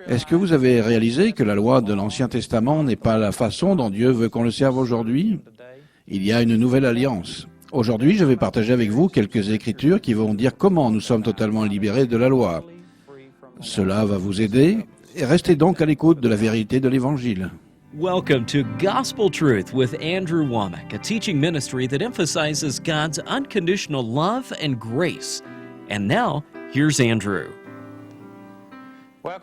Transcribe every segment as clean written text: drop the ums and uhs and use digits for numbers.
Est-ce que vous avez réalisé que la loi de l'Ancien Testament n'est pas la façon dont Dieu veut qu'on le serve aujourd'hui? Il y a une nouvelle alliance. Aujourd'hui, je vais partager avec vous quelques écritures qui vont dire comment nous sommes totalement libérés de la loi. Cela va vous aider et restez donc à l'écoute de la vérité de l'Évangile. Welcome to Gospel Truth with Andrew Womack, a teaching ministry that emphasizes God's unconditional love and grace. And now, here's Andrew.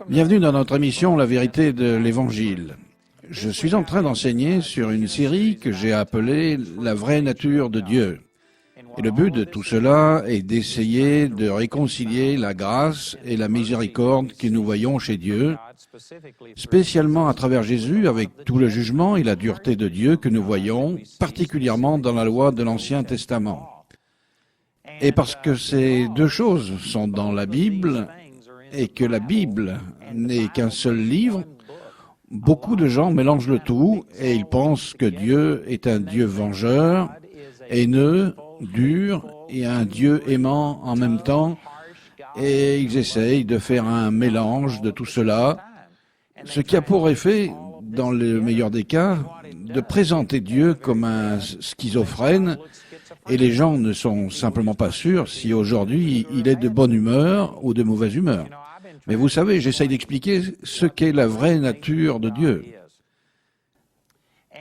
Bienvenue dans notre émission La vérité de l'Évangile. Je suis en train d'enseigner sur une série que j'ai appelée La vraie nature de Dieu. Et le but de tout cela est d'essayer de réconcilier la grâce et la miséricorde que nous voyons chez Dieu, spécialement à travers Jésus avec tout le jugement et la dureté de Dieu que nous voyons, particulièrement dans la loi de l'Ancien Testament. Et parce que ces deux choses sont dans la Bible, et que la Bible n'est qu'un seul livre, beaucoup de gens mélangent le tout et ils pensent que Dieu est un Dieu vengeur, haineux, dur et un Dieu aimant en même temps, et ils essayent de faire un mélange de tout cela, ce qui a pour effet, dans le meilleur des cas, de présenter Dieu comme un schizophrène, et les gens ne sont simplement pas sûrs si aujourd'hui il est de bonne humeur ou de mauvaise humeur. Mais vous savez, j'essaye d'expliquer ce qu'est la vraie nature de Dieu.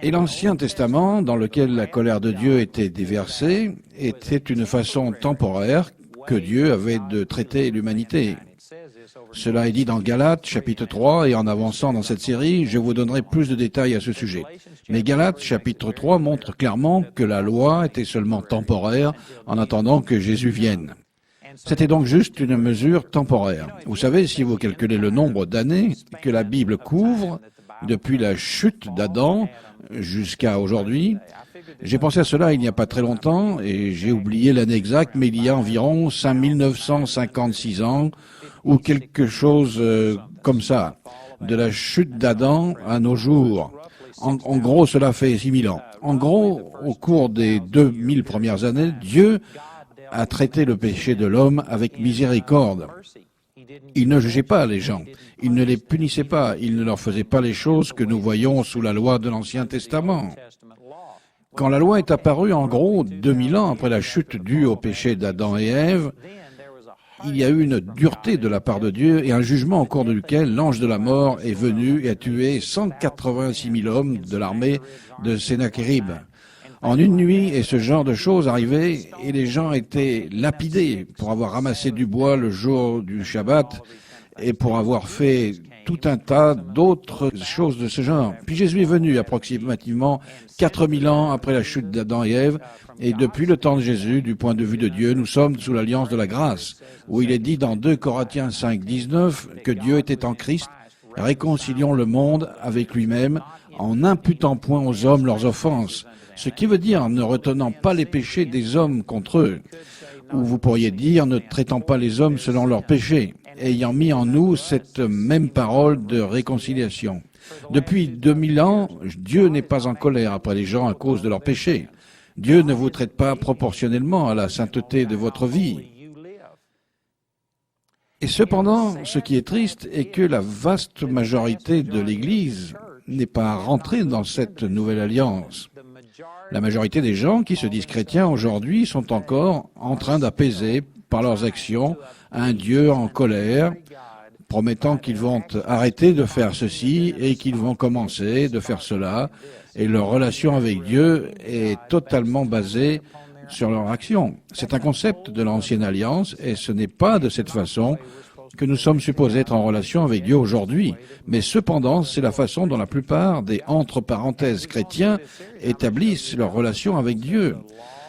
Et l'Ancien Testament, dans lequel la colère de Dieu était déversée, était une façon temporaire que Dieu avait de traiter l'humanité. Cela est dit dans Galates, chapitre 3, et en avançant dans cette série, je vous donnerai plus de détails à ce sujet. Mais Galates, chapitre 3, montre clairement que la loi était seulement temporaire en attendant que Jésus vienne. C'était donc juste une mesure temporaire. Vous savez, si vous calculez le nombre d'années que la Bible couvre, depuis la chute d'Adam jusqu'à aujourd'hui, j'ai pensé à cela il n'y a pas très longtemps, et j'ai oublié l'année exacte, mais il y a environ 5956 ans, ou quelque chose comme ça, de la chute d'Adam à nos jours. En gros, cela fait 6000 ans. En gros, au cours des 2000 premières années, Dieu a traité le péché de l'homme avec miséricorde. Il ne jugeait pas les gens, il ne les punissait pas, il ne leur faisait pas les choses que nous voyons sous la loi de l'Ancien Testament. Quand la loi est apparue, en gros, 2000 ans après la chute due au péché d'Adam et Ève, il y a eu une dureté de la part de Dieu et un jugement au cours duquel l'ange de la mort est venu et a tué 186 000 hommes de l'armée de Sennacherib. En une nuit, et ce genre de choses arrivait, et les gens étaient lapidés pour avoir ramassé du bois le jour du Shabbat et pour avoir fait tout un tas d'autres choses de ce genre. Puis Jésus est venu approximativement 4000 ans après la chute d'Adam et Ève, et depuis le temps de Jésus, du point de vue de Dieu, nous sommes sous l'alliance de la grâce, où il est dit dans 2 Corinthiens 5, 19 que Dieu était en Christ, réconciliant le monde avec lui-même, en n'imputant point aux hommes leurs offenses, ce qui veut dire ne retenant pas les péchés des hommes contre eux. Ou vous pourriez dire ne traitant pas les hommes selon leurs péchés, ayant mis en nous cette même parole de réconciliation. Depuis 2000 ans, Dieu n'est pas en colère après les gens à cause de leurs péchés. Dieu ne vous traite pas proportionnellement à la sainteté de votre vie. Et cependant, ce qui est triste est que la vaste majorité de l'Église n'est pas rentrée dans cette nouvelle alliance. La majorité des gens qui se disent chrétiens aujourd'hui sont encore en train d'apaiser par leurs actions un Dieu en colère, promettant qu'ils vont arrêter de faire ceci et qu'ils vont commencer de faire cela, et leur relation avec Dieu est totalement basée sur leur action. C'est un concept de l'ancienne alliance, et ce n'est pas de cette façon que nous sommes supposés être en relation avec Dieu aujourd'hui. Mais cependant, c'est la façon dont la plupart des entre-parenthèses chrétiens établissent leur relation avec Dieu.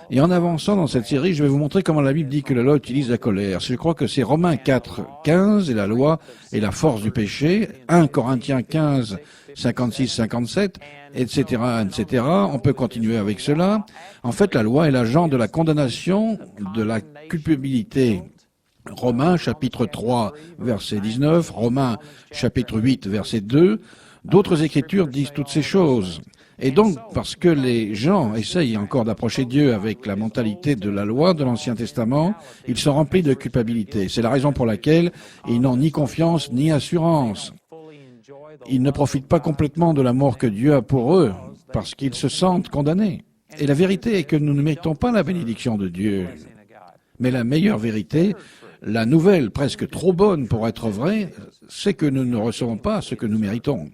Et en avançant dans cette série, je vais vous montrer comment la Bible dit que la loi utilise la colère. Je crois que c'est Romains 4, 15, et la loi est la force du péché, 1 Corinthiens 15, 56, 57, etc., etc. On peut continuer avec cela. En fait, la loi est l'agent de la condamnation, de la culpabilité. Romains chapitre 3, verset 19, Romains chapitre 8, verset 2. D'autres écritures disent toutes ces choses. Et donc, parce que les gens essayent encore d'approcher Dieu avec la mentalité de la loi de l'Ancien Testament, ils sont remplis de culpabilité. C'est la raison pour laquelle ils n'ont ni confiance ni assurance. Ils ne profitent pas complètement de l'amour que Dieu a pour eux, parce qu'ils se sentent condamnés. Et la vérité est que nous ne méritons pas la bénédiction de Dieu. Mais la meilleure vérité, la nouvelle presque trop bonne pour être vraie, c'est que nous ne recevons pas ce que nous méritons.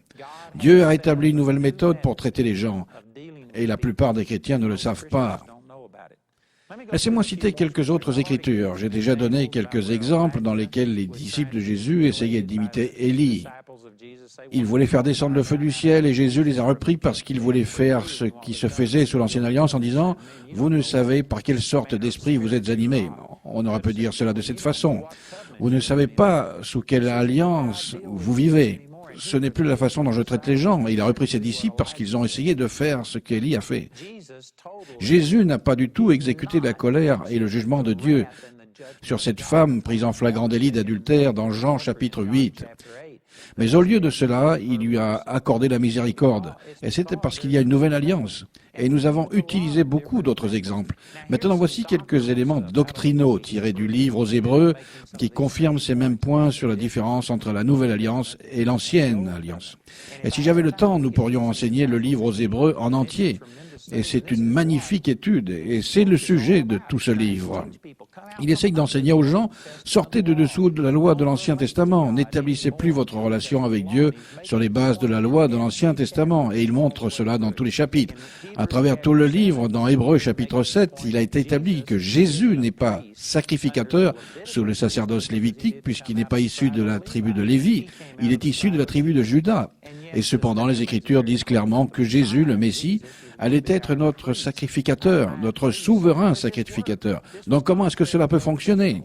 Dieu a établi une nouvelle méthode pour traiter les gens, et la plupart des chrétiens ne le savent pas. Laissez-moi citer quelques autres écritures. J'ai déjà donné quelques exemples dans lesquels les disciples de Jésus essayaient d'imiter Élie. Ils voulaient faire descendre le feu du ciel et Jésus les a repris parce qu'ils voulaient faire ce qui se faisait sous l'Ancienne Alliance en disant « Vous ne savez par quelle sorte d'esprit vous êtes animés. » On aurait pu dire cela de cette façon. « Vous ne savez pas sous quelle alliance vous vivez. » Ce n'est plus la façon dont je traite les gens. Il a repris ses disciples parce qu'ils ont essayé de faire ce qu'Élie a fait. Jésus n'a pas du tout exécuté la colère et le jugement de Dieu sur cette femme prise en flagrant délit d'adultère dans Jean chapitre 8. Mais au lieu de cela, il lui a accordé la miséricorde. Et c'était parce qu'il y a une nouvelle alliance. Et nous avons utilisé beaucoup d'autres exemples. Maintenant, voici quelques éléments doctrinaux tirés du livre aux Hébreux qui confirment ces mêmes points sur la différence entre la nouvelle alliance et l'ancienne alliance. Et si j'avais le temps, nous pourrions enseigner le livre aux Hébreux en entier. Et c'est une magnifique étude, et c'est le sujet de tout ce livre. Il essaye d'enseigner aux gens, sortez de dessous de la loi de l'Ancien Testament, n'établissez plus votre relation avec Dieu sur les bases de la loi de l'Ancien Testament, et il montre cela dans tous les chapitres. À travers tout le livre, dans Hébreux chapitre 7, il a été établi que Jésus n'est pas sacrificateur sous le sacerdoce lévitique, puisqu'il n'est pas issu de la tribu de Lévi, il est issu de la tribu de Juda. Et cependant, les Écritures disent clairement que Jésus, le Messie, allait être notre sacrificateur, notre souverain sacrificateur. Donc comment est-ce que cela peut fonctionner?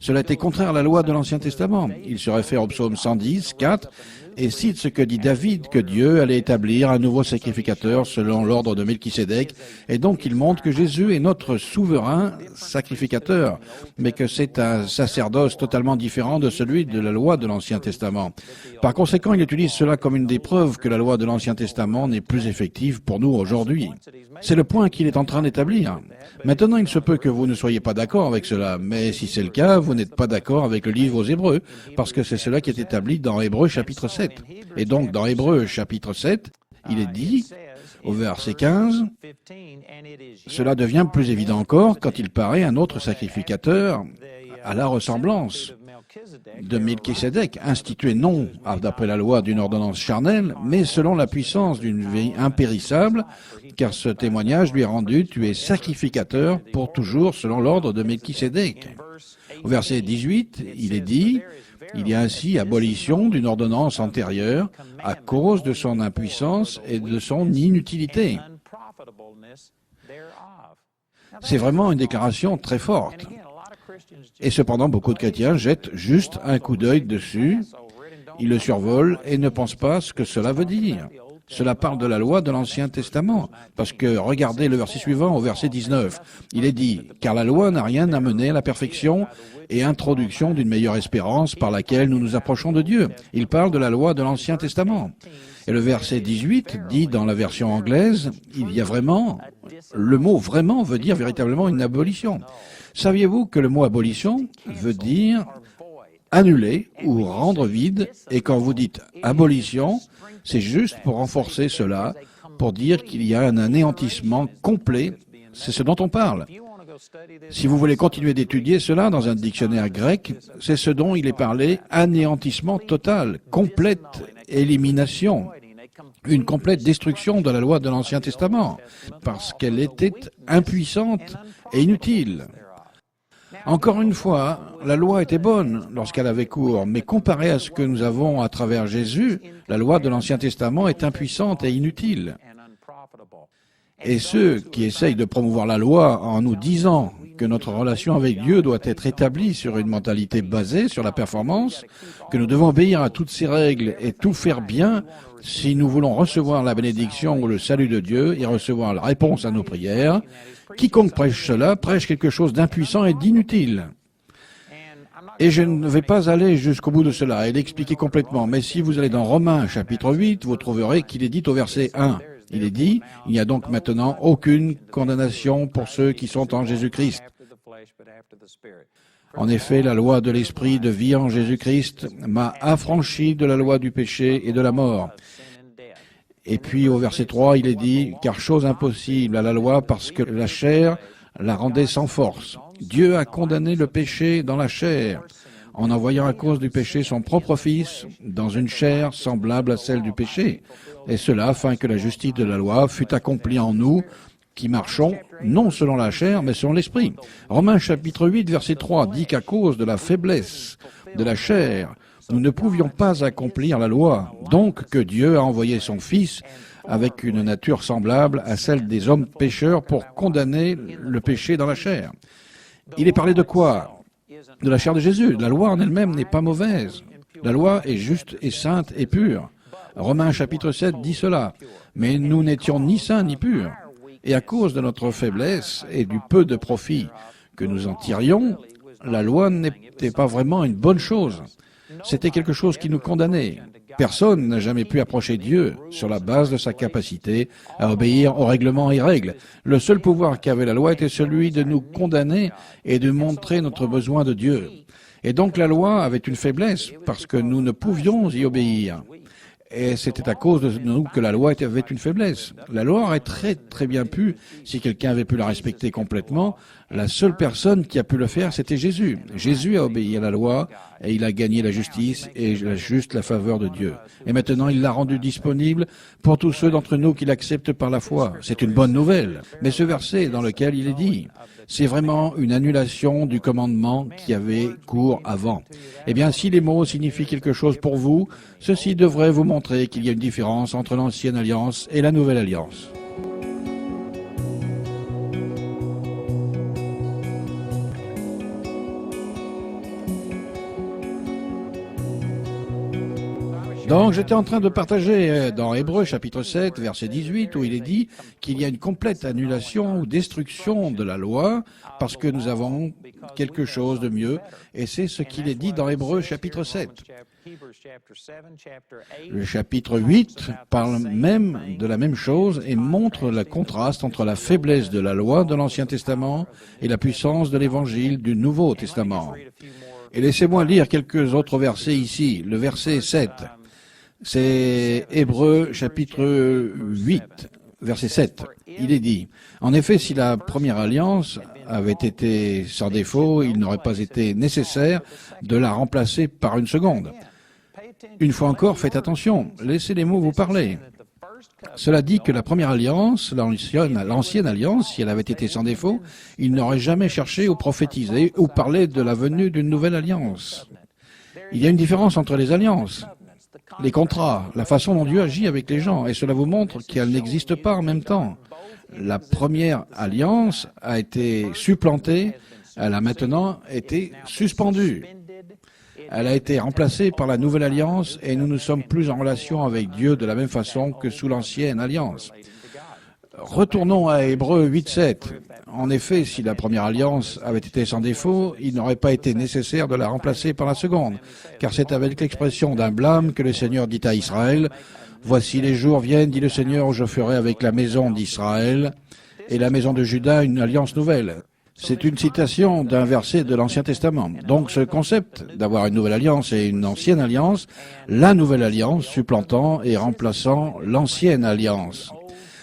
Cela était contraire à la loi de l'Ancien Testament. Il se réfère au psaume 110, 4, et cite ce que dit David, que Dieu allait établir un nouveau sacrificateur selon l'ordre de Melchisédek. Et donc il montre que Jésus est notre souverain sacrificateur, mais que c'est un sacerdoce totalement différent de celui de la loi de l'Ancien Testament. Par conséquent, il utilise cela comme une des preuves que la loi de l'Ancien Testament n'est plus effective pour nous aujourd'hui. C'est le point qu'il est en train d'établir. Maintenant, il se peut que vous ne soyez pas d'accord avec cela, mais si c'est le cas, vous n'êtes pas d'accord avec le livre aux Hébreux, parce que c'est cela qui est établi dans Hébreux chapitre 7. Et donc, dans Hébreux chapitre 7, il est dit, au verset 15, « Cela devient plus évident encore quand il paraît un autre sacrificateur à la ressemblance de Melchisédek, institué non d'après la loi d'une ordonnance charnelle, mais selon la puissance d'une vie impérissable, car ce témoignage lui est rendu, tu es sacrificateur pour toujours selon l'ordre de Melchisédek. » Au verset 18, il est dit, il y a ainsi abolition d'une ordonnance antérieure à cause de son impuissance et de son inutilité. C'est vraiment une déclaration très forte. Et cependant, beaucoup de chrétiens jettent juste un coup d'œil dessus, ils le survolent et ne pensent pas ce que cela veut dire. Cela parle de la loi de l'Ancien Testament, parce que regardez le verset suivant, au verset 19. Il est dit, « Car la loi n'a rien amené à la perfection et introduction d'une meilleure espérance par laquelle nous nous approchons de Dieu. » Il parle de la loi de l'Ancien Testament. Et le verset 18 dit dans la version anglaise, il y a vraiment, le mot « vraiment » veut dire véritablement une abolition. Saviez-vous que le mot « abolition » veut dire annuler ou rendre vide, et quand vous dites « abolition », c'est juste pour renforcer cela, pour dire qu'il y a un anéantissement complet, c'est ce dont on parle. Si vous voulez continuer d'étudier cela dans un dictionnaire grec, c'est ce dont il est parlé, anéantissement total, complète élimination, une complète destruction de la loi de l'Ancien Testament, parce qu'elle était impuissante et inutile. Encore une fois, la loi était bonne lorsqu'elle avait cours, mais comparée à ce que nous avons à travers Jésus, la loi de l'Ancien Testament est impuissante et inutile. Et ceux qui essayent de promouvoir la loi en nous disant que notre relation avec Dieu doit être établie sur une mentalité basée sur la performance, que nous devons obéir à toutes ces règles et tout faire bien si nous voulons recevoir la bénédiction ou le salut de Dieu et recevoir la réponse à nos prières, quiconque prêche cela prêche quelque chose d'impuissant et d'inutile. Et je ne vais pas aller jusqu'au bout de cela et l'expliquer complètement, mais si vous allez dans Romains chapitre 8, vous trouverez qu'il est dit au verset 1, Il est dit, il n'y a donc maintenant aucune condamnation pour ceux qui sont en Jésus-Christ. En effet, la loi de l'esprit de vie en Jésus-Christ m'a affranchi de la loi du péché et de la mort. Et puis au verset 3, il est dit, car chose impossible à la loi parce que la chair la rendait sans force. Dieu a condamné le péché dans la chair, en envoyant à cause du péché son propre Fils dans une chair semblable à celle du péché, et cela afin que la justice de la loi fût accomplie en nous, qui marchons non selon la chair, mais selon l'esprit. Romains chapitre 8, verset 3 dit qu'à cause de la faiblesse de la chair, nous ne pouvions pas accomplir la loi, donc que Dieu a envoyé son Fils avec une nature semblable à celle des hommes pécheurs pour condamner le péché dans la chair. Il est parlé de quoi? De la chair de Jésus. La loi en elle-même n'est pas mauvaise. La loi est juste et sainte et pure. Romains chapitre 7 dit cela. Mais nous n'étions ni saints ni purs. Et à cause de notre faiblesse et du peu de profit que nous en tirions, la loi n'était pas vraiment une bonne chose. C'était quelque chose qui nous condamnait. Personne n'a jamais pu approcher Dieu sur la base de sa capacité à obéir aux règlements et règles. Le seul pouvoir qu'avait la loi était celui de nous condamner et de montrer notre besoin de Dieu. Et donc la loi avait une faiblesse parce que nous ne pouvions y obéir. Et c'était à cause de nous que la loi avait une faiblesse. La loi aurait très bien pu, si quelqu'un avait pu la respecter complètement, la seule personne qui a pu le faire, c'était Jésus. Jésus a obéi à la loi et il a gagné la justice et juste la faveur de Dieu. Et maintenant, il l'a rendu disponible pour tous ceux d'entre nous qui l'acceptent par la foi. C'est une bonne nouvelle. Mais ce verset dans lequel il est dit, c'est vraiment une annulation du commandement qui avait cours avant. Eh bien, si les mots signifient quelque chose pour vous, ceci devrait vous montrer qu'il y a une différence entre l'ancienne alliance et la nouvelle alliance. Donc, j'étais en train de partager dans Hébreux chapitre 7, verset 18, où il est dit qu'il y a une complète annulation ou destruction de la loi parce que nous avons quelque chose de mieux. Et c'est ce qu'il est dit dans Hébreux chapitre 7. Le chapitre 8 parle même de la même chose et montre le contraste entre la faiblesse de la loi de l'Ancien Testament et la puissance de l'Évangile du Nouveau Testament. Et laissez-moi lire quelques autres versets ici. Le verset 7. C'est Hébreux chapitre 8, verset 7. Il est dit, « En effet, si la première alliance avait été sans défaut, il n'aurait pas été nécessaire de la remplacer par une seconde. » Une fois encore, faites attention, laissez les mots vous parler. Cela dit que la première alliance, l'ancienne alliance, si elle avait été sans défaut, il n'aurait jamais cherché ou prophétisé ou parlé de la venue d'une nouvelle alliance. Il y a une différence entre les alliances, les contrats, la façon dont Dieu agit avec les gens, et cela vous montre qu'elle n'existe pas en même temps. La première alliance a été supplantée, elle a maintenant été suspendue. Elle a été remplacée par la nouvelle alliance et nous ne sommes plus en relation avec Dieu de la même façon que sous l'ancienne alliance. Retournons à Hébreux 8.7. En effet, si la première alliance avait été sans défaut, il n'aurait pas été nécessaire de la remplacer par la seconde, car c'est avec l'expression d'un blâme que le Seigneur dit à Israël, « Voici les jours viennent, dit le Seigneur, où je ferai avec la maison d'Israël et la maison de Juda une alliance nouvelle. » C'est une citation d'un verset de l'Ancien Testament. Donc ce concept d'avoir une nouvelle alliance et une ancienne alliance, la nouvelle alliance supplantant et remplaçant l'ancienne alliance.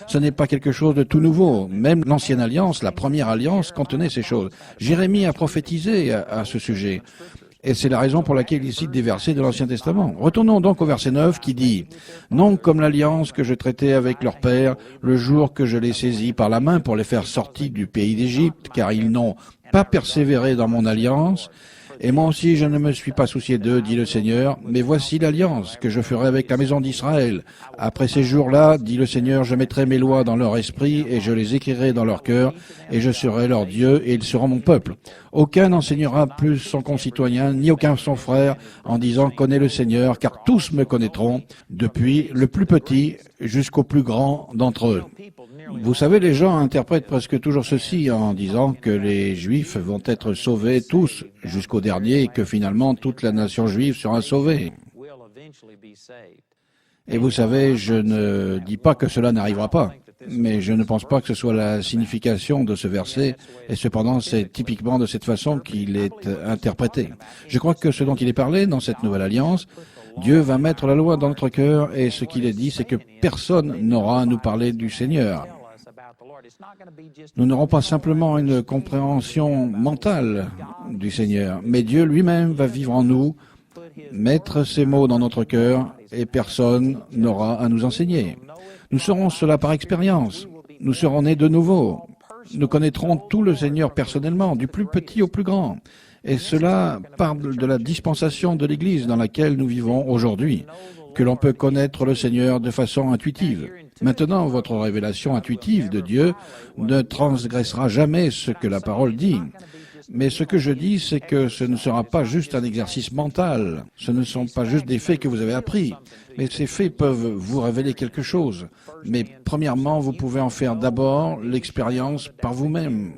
Ce n'est pas quelque chose de tout nouveau. Même l'ancienne alliance, la première alliance, contenait ces choses. Jérémie a prophétisé à ce sujet. Et c'est la raison pour laquelle il cite des versets de l'Ancien Testament. Retournons donc au verset 9 qui dit « Non comme l'alliance que je traitais avec leur père le jour que je les saisis par la main pour les faire sortir du pays d'Égypte, car ils n'ont pas persévéré dans mon alliance. Et moi aussi je ne me suis pas soucié d'eux, dit le Seigneur, mais voici l'alliance que je ferai avec la maison d'Israël. Après ces jours-là, dit le Seigneur, je mettrai mes lois dans leur esprit et je les écrirai dans leur cœur, et je serai leur Dieu et ils seront mon peuple. Aucun n'enseignera plus son concitoyen, ni aucun son frère, en disant, connais le Seigneur, car tous me connaîtront, depuis le plus petit jusqu'au plus grand d'entre eux. » Vous savez, les gens interprètent presque toujours ceci en disant que les Juifs vont être sauvés tous jusqu'au dernier et que finalement toute la nation juive sera sauvée. Et vous savez, je ne dis pas que cela n'arrivera pas, mais je ne pense pas que ce soit la signification de ce verset, et cependant c'est typiquement de cette façon qu'il est interprété. Je crois que ce dont il est parlé dans cette nouvelle alliance, Dieu va mettre la loi dans notre cœur, et ce qu'il est dit, c'est que personne n'aura à nous parler du Seigneur. Nous n'aurons pas simplement une compréhension mentale du Seigneur, mais Dieu lui-même va vivre en nous, mettre ses mots dans notre cœur, et personne n'aura à nous enseigner. Nous saurons cela par expérience. Nous serons nés de nouveau. Nous connaîtrons tout le Seigneur personnellement, du plus petit au plus grand. Et cela parle de la dispensation de l'Église dans laquelle nous vivons aujourd'hui, que l'on peut connaître le Seigneur de façon intuitive. Maintenant, votre révélation intuitive de Dieu ne transgressera jamais ce que la parole dit. Mais ce que je dis, c'est que ce ne sera pas juste un exercice mental. Ce ne sont pas juste des faits que vous avez appris. Mais ces faits peuvent vous révéler quelque chose. Mais premièrement, vous pouvez en faire d'abord l'expérience par vous-même.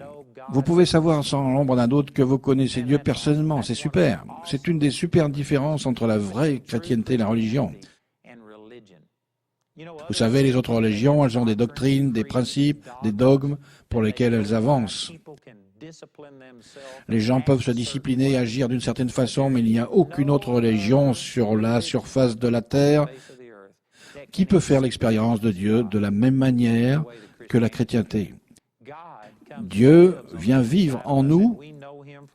Vous pouvez savoir sans l'ombre d'un doute que vous connaissez Dieu personnellement. C'est super. C'est une des super différences entre la vraie chrétienté et la religion. Vous savez, les autres religions, elles ont des doctrines, des principes, des dogmes pour lesquels elles avancent. Les gens peuvent se discipliner et agir d'une certaine façon, mais il n'y a aucune autre religion sur la surface de la terre qui peut faire l'expérience de Dieu de la même manière que la chrétienté. Dieu vient vivre en nous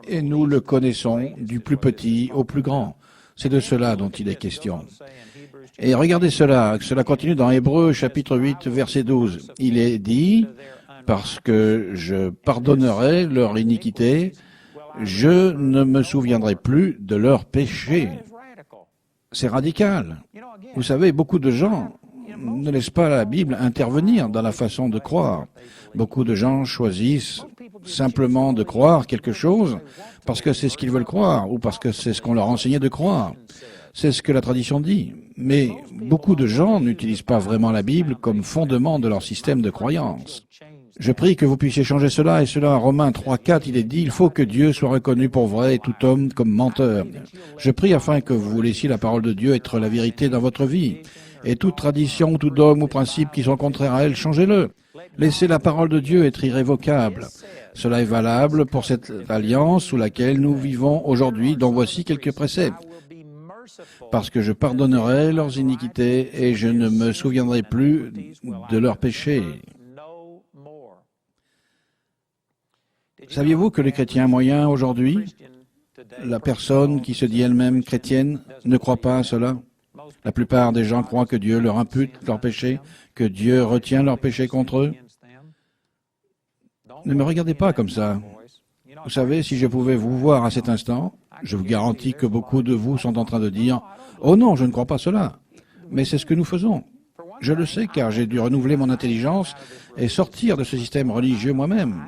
et nous le connaissons du plus petit au plus grand. C'est de cela dont il est question. Et regardez cela continue dans Hébreux chapitre 8 verset 12. Il est dit, parce que je pardonnerai leur iniquité, je ne me souviendrai plus de leurs péchés. C'est radical. Vous savez, beaucoup de gens ne laissent pas la Bible intervenir dans la façon de croire. Beaucoup de gens choisissent simplement de croire quelque chose parce que c'est ce qu'ils veulent croire ou parce que c'est ce qu'on leur enseignait de croire. C'est ce que la tradition dit. Mais beaucoup de gens n'utilisent pas vraiment la Bible comme fondement de leur système de croyance. Je prie que vous puissiez changer cela, et cela en Romains 3:4, il est dit, il faut que Dieu soit reconnu pour vrai et tout homme comme menteur. Je prie afin que vous laissiez la parole de Dieu être la vérité dans votre vie. Et toute tradition, tout dogme ou principe qui sont contraires à elle, changez-le. Laissez la parole de Dieu être irrévocable. Cela est valable pour cette alliance sous laquelle nous vivons aujourd'hui, dont voici quelques préceptes. Parce que je pardonnerai leurs iniquités et je ne me souviendrai plus de leurs péchés. Saviez-vous que les chrétiens moyens aujourd'hui, la personne qui se dit elle-même chrétienne, ne croit pas à cela? La plupart des gens croient que Dieu leur impute leurs péchés, que Dieu retient leurs péchés contre eux. Ne me regardez pas comme ça. Vous savez, si je pouvais vous voir à cet instant, je vous garantis que beaucoup de vous sont en train de dire « Oh non, je ne crois pas cela ». Mais c'est ce que nous faisons. Je le sais car j'ai dû renouveler mon intelligence et sortir de ce système religieux moi-même.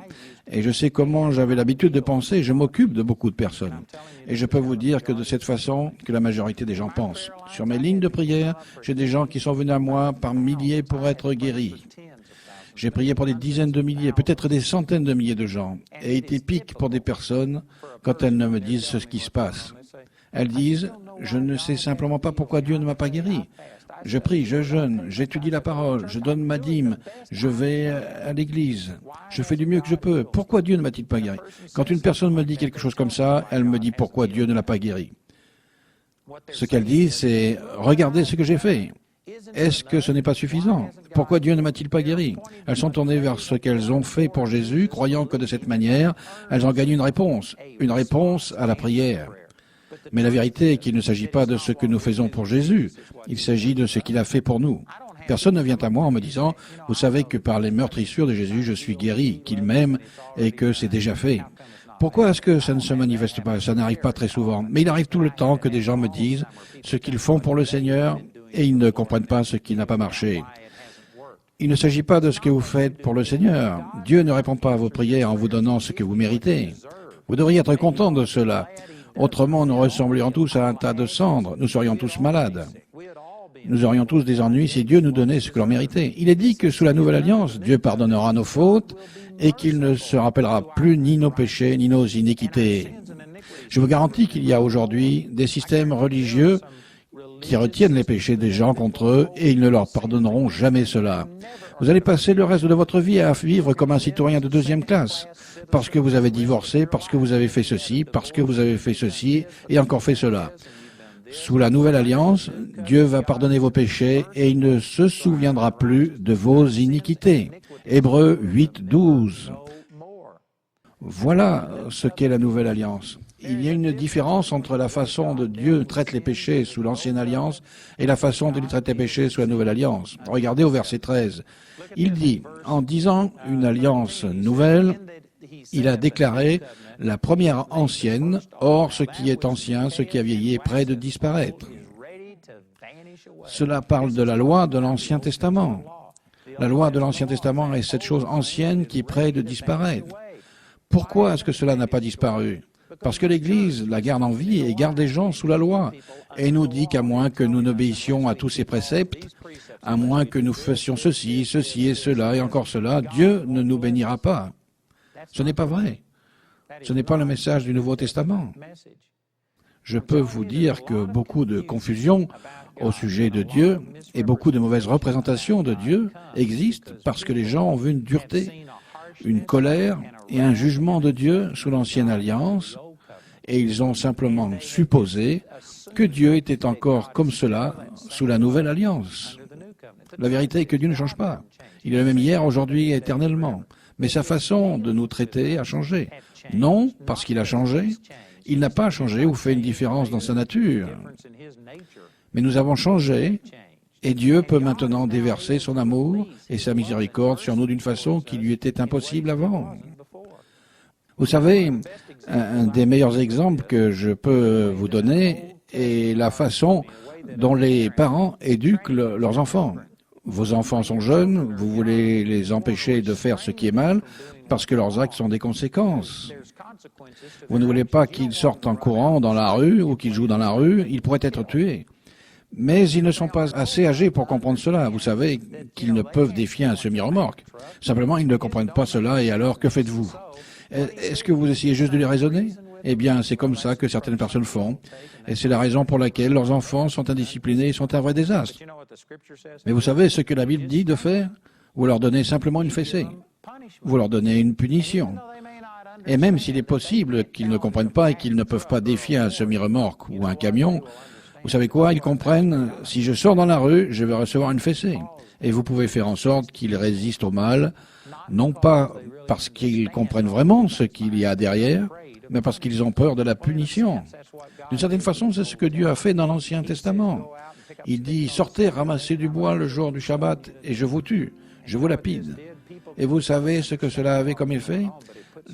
Et je sais comment j'avais l'habitude de penser, je m'occupe de beaucoup de personnes. Et je peux vous dire que de cette façon que la majorité des gens pensent. Sur mes lignes de prière, j'ai des gens qui sont venus à moi par milliers pour être guéris. J'ai prié pour des dizaines de milliers, peut-être des centaines de milliers de gens, et été pique pour des personnes quand elles ne me disent ce qui se passe. Elles disent, je ne sais simplement pas pourquoi Dieu ne m'a pas guéri. Je prie, je jeûne, j'étudie la parole, je donne ma dîme, je vais à l'église, je fais du mieux que je peux. Pourquoi Dieu ne m'a-t-il pas guéri? Quand une personne me dit quelque chose comme ça, elle me dit pourquoi Dieu ne l'a pas guéri. Ce qu'elle dit, c'est regardez ce que j'ai fait. Est-ce que ce n'est pas suffisant? Pourquoi Dieu ne m'a-t-il pas guéri? Elles sont tournées vers ce qu'elles ont fait pour Jésus, croyant que de cette manière, elles ont gagné une réponse à la prière. Mais la vérité est qu'il ne s'agit pas de ce que nous faisons pour Jésus, il s'agit de ce qu'il a fait pour nous. Personne ne vient à moi en me disant « Vous savez que par les meurtrissures de Jésus, je suis guéri, qu'il m'aime et que c'est déjà fait. » Pourquoi est-ce que ça ne se manifeste pas? Ça n'arrive pas très souvent. Mais il arrive tout le temps que des gens me disent ce qu'ils font pour le Seigneur et ils ne comprennent pas ce qui n'a pas marché. Il ne s'agit pas de ce que vous faites pour le Seigneur. Dieu ne répond pas à vos prières en vous donnant ce que vous méritez. Vous devriez être content de cela. Autrement, nous ressemblerions tous à un tas de cendres. Nous serions tous malades. Nous aurions tous des ennuis si Dieu nous donnait ce que l'on méritait. Il est dit que sous la nouvelle alliance, Dieu pardonnera nos fautes et qu'il ne se rappellera plus ni nos péchés ni nos iniquités. Je vous garantis qu'il y a aujourd'hui des systèmes religieux qui retiennent les péchés des gens contre eux et ils ne leur pardonneront jamais cela. Vous allez passer le reste de votre vie à vivre comme un citoyen de deuxième classe, parce que vous avez divorcé, parce que vous avez fait ceci, parce que vous avez fait ceci et encore fait cela. Sous la nouvelle alliance, Dieu va pardonner vos péchés et il ne se souviendra plus de vos iniquités. Hébreux 8, 12. Voilà ce qu'est la nouvelle alliance. Il y a une différence entre la façon dont Dieu traite les péchés sous l'ancienne alliance et la façon dont il traite les péchés sous la nouvelle alliance. Regardez au verset 13. Il dit, en disant une alliance nouvelle, il a déclaré la première ancienne, or ce qui est ancien, ce qui a vieilli est près de disparaître. Cela parle de la loi de l'Ancien Testament. La loi de l'Ancien Testament est cette chose ancienne qui est près de disparaître. Pourquoi est-ce que cela n'a pas disparu? Parce que l'Église la garde en vie et garde les gens sous la loi, et nous dit qu'à moins que nous n'obéissions à tous ses préceptes, à moins que nous fassions ceci, ceci et cela et encore cela, Dieu ne nous bénira pas. Ce n'est pas vrai. Ce n'est pas le message du Nouveau Testament. Je peux vous dire que beaucoup de confusion au sujet de Dieu et beaucoup de mauvaises représentations de Dieu existent parce que les gens ont vu une dureté, une colère et un jugement de Dieu sous l'ancienne alliance, et ils ont simplement supposé que Dieu était encore comme cela sous la nouvelle alliance. La vérité est que Dieu ne change pas. Il est le même hier, aujourd'hui et éternellement. Mais sa façon de nous traiter a changé. Non parce qu'il a changé, il n'a pas changé ou fait une différence dans sa nature. Mais nous avons changé, et Dieu peut maintenant déverser son amour et sa miséricorde sur nous d'une façon qui lui était impossible avant. Vous savez, un des meilleurs exemples que je peux vous donner est la façon dont les parents éduquent leurs enfants. Vos enfants sont jeunes, vous voulez les empêcher de faire ce qui est mal parce que leurs actes ont des conséquences. Vous ne voulez pas qu'ils sortent en courant dans la rue ou qu'ils jouent dans la rue, ils pourraient être tués. Mais ils ne sont pas assez âgés pour comprendre cela. Vous savez qu'ils ne peuvent défier un semi-remorque. Simplement, ils ne comprennent pas cela et alors, que faites-vous? Est-ce que vous essayez juste de les raisonner? Eh bien, c'est comme ça que certaines personnes font. Et c'est la raison pour laquelle leurs enfants sont indisciplinés et sont un vrai désastre. Mais vous savez ce que la Bible dit de faire? Vous leur donnez simplement une fessée. Vous leur donnez une punition. Et même s'il est possible qu'ils ne comprennent pas et qu'ils ne peuvent pas défier un semi-remorque ou un camion, vous savez quoi? Ils comprennent, si je sors dans la rue, je vais recevoir une fessée. Et vous pouvez faire en sorte qu'ils résistent au mal, non pas parce qu'ils comprennent vraiment ce qu'il y a derrière, mais parce qu'ils ont peur de la punition. D'une certaine façon, c'est ce que Dieu a fait dans l'Ancien Testament. Il dit, sortez, ramassez du bois le jour du Shabbat, et je vous tue, je vous lapide. Et vous savez ce que cela avait comme effet?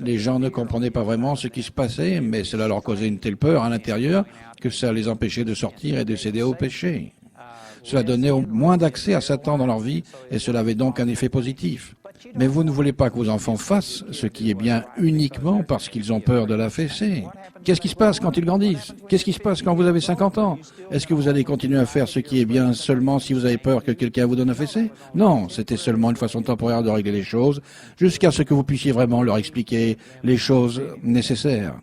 Les gens ne comprenaient pas vraiment ce qui se passait, mais cela leur causait une telle peur à l'intérieur que ça les empêchait de sortir et de céder au péché. Cela donnait au moins d'accès à Satan dans leur vie, et cela avait donc un effet positif. Mais vous ne voulez pas que vos enfants fassent ce qui est bien uniquement parce qu'ils ont peur de la fessée. Qu'est-ce qui se passe quand ils grandissent? Qu'est-ce qui se passe quand vous avez 50 ans? Est-ce que vous allez continuer à faire ce qui est bien seulement si vous avez peur que quelqu'un vous donne un fessée? Non, c'était seulement une façon temporaire de régler les choses, jusqu'à ce que vous puissiez vraiment leur expliquer les choses nécessaires.